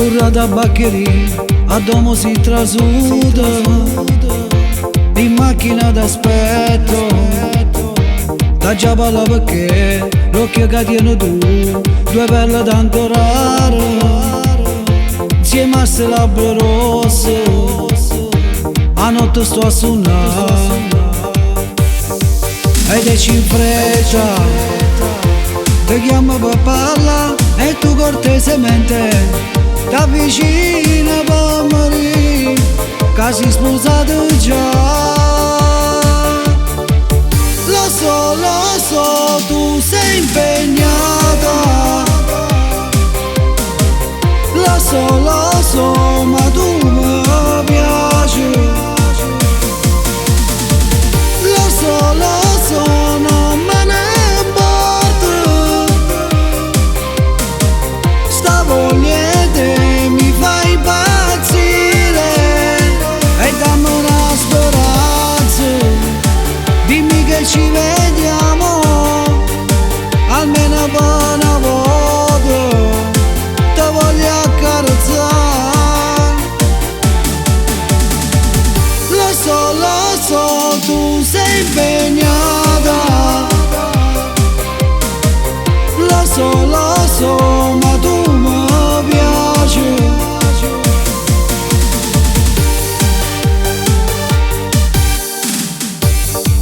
Curra da Baccheri, a domo si trasuda, in macchina d'aspetto, da giabala perché l'occhio che tieni tu, due perle tanto rare, insieme a ste labbra rosse, a notte sto a suonare, ed è in fretta, ti chiamo per parlare e tu cortesemente t'avvicina per morire, che si sposato già. Lo so, tu sei impegnata. Lo so, ma tu mi piaci. Lo so, non me ne importa. Sta voglia mi fai impazzire e dammi una speranza, dimmi che ci vediamo almeno per una volta, ti voglio accarezzare. Lo so, tu sei impegnata. Lo so, ma tu mi piaci.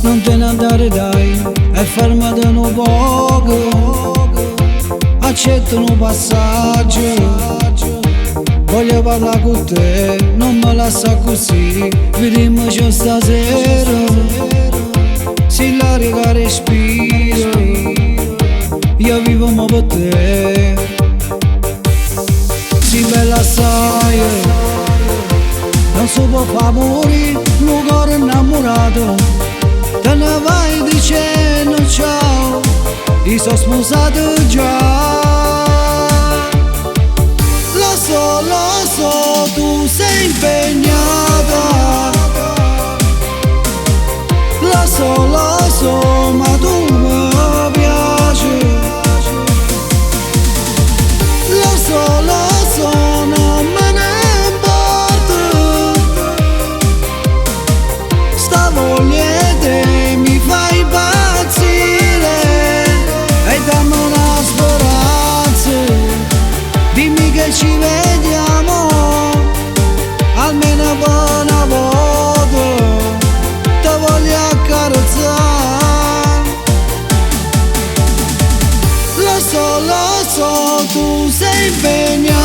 Non te ne andare dai, e fermati un poco, accetta un passaggio, voglio parlare con te, non mi lascia così, vediamoci stasera, si l'aria che respiro, io vivo mo per te, si bella assai, non si può far morire, un cuore innamorato, te ne vai dicendo ciao, io sono sposato già. Lo so, tu sei impegnata. Lo so, ma tu mi piaci. Lo so, non me ne importa. Sta voglia mi fai impazzire e dammi una speranza, dimmi che ci vediamo almeno per una volta, ti voglio accarezzare. Lo so, tu sei impegnato.